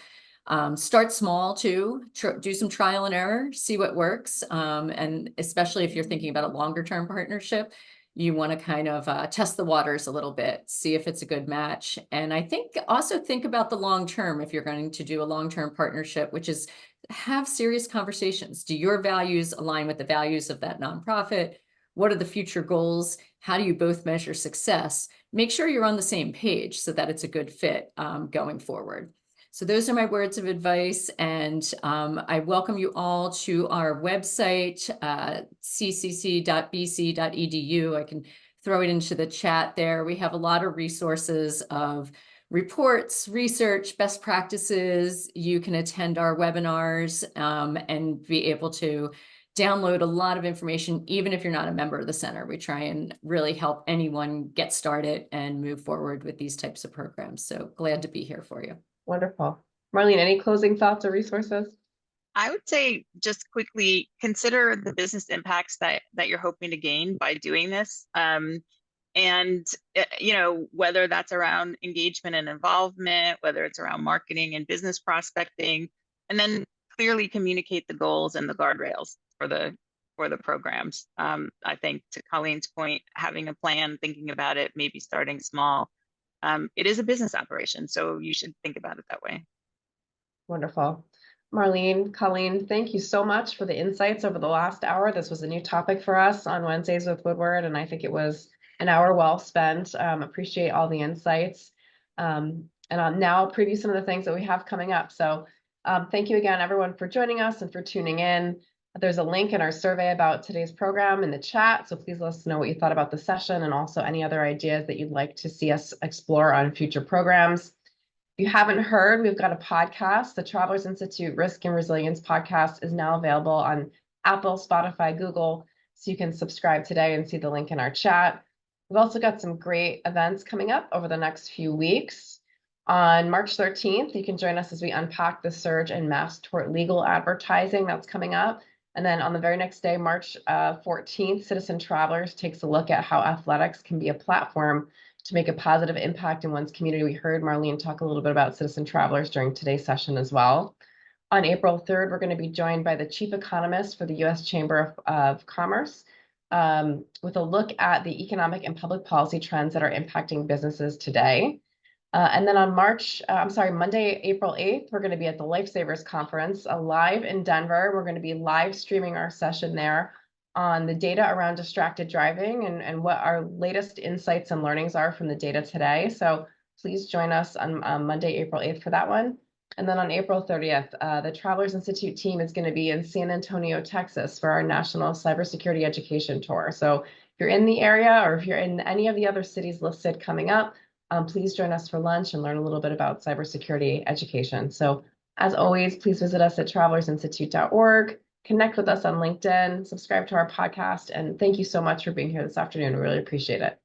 Start small too, do some trial and error, see what works. And especially if you're thinking about a longer term partnership, you want to kind of test the waters a little bit, see if it's a good match. And I think also think about the long term if you're going to do a long-term partnership, which is have serious conversations. Do your values align with the values of that nonprofit? What are the future goals? How do you both measure success? Make sure you're on the same page so that it's a good fit going forward. So those are my words of advice, and I welcome you all to our website, ccc.bc.edu. I can throw it into the chat there. We have a lot of resources of reports, research, best practices. You can attend our webinars and be able to download a lot of information, even if you're not a member of the center. We try and really help anyone get started and move forward with these types of programs. So glad to be here for you. Wonderful. Marlene, any closing thoughts or resources? I would say just quickly consider the business impacts that you're hoping to gain by doing this. And, whether that's around engagement and involvement, whether it's around marketing and business prospecting, and then clearly communicate the goals and the guardrails for the programs. I think to Colleen's point, having a plan, thinking about it, maybe starting small. It is a business operation, so you should think about it that way. Wonderful. Marlene, Colleen, thank you so much for the insights over the last hour. This was a new topic for us on Wednesdays with Woodward, and I think it was an hour well spent. Appreciate all the insights. And I'll now preview some of the things that we have coming up. So thank you again, everyone, for joining us and for tuning in. There's a link in our survey about today's program in the chat, so please let us know what you thought about the session and also any other ideas that you'd like to see us explore on future programs. If you haven't heard, we've got a podcast. The Travelers Institute Risk and Resilience podcast is now available on Apple, Spotify, Google, so you can subscribe today and see the link in our chat. We've also got some great events coming up over the next few weeks. On March 13th, you can join us as we unpack the surge in mass tort legal advertising that's coming up. And then on the very next day, March 14th, Citizen Travelers takes a look at how athletics can be a platform to make a positive impact in one's community. We heard Marlene talk a little bit about Citizen Travelers during today's session as well. On April 3rd, we're going to be joined by the chief economist for the U.S. Chamber of Commerce with a look at the economic and public policy trends that are impacting businesses today. And then on Monday, April 8th, we're going to be at the Lifesavers Conference live in Denver. We're going to be live streaming our session there on the data around distracted driving and what our latest insights and learnings are from the data today. So please join us on Monday, April 8th for that one. And then on April 30th, the Travelers Institute team is going to be in San Antonio, Texas for our National Cybersecurity Education Tour. So if you're in the area or if you're in any of the other cities listed coming up, please join us for lunch and learn a little bit about cybersecurity education. So as always, please visit us at travelersinstitute.org, connect with us on LinkedIn, subscribe to our podcast, and thank you so much for being here this afternoon. We really appreciate it.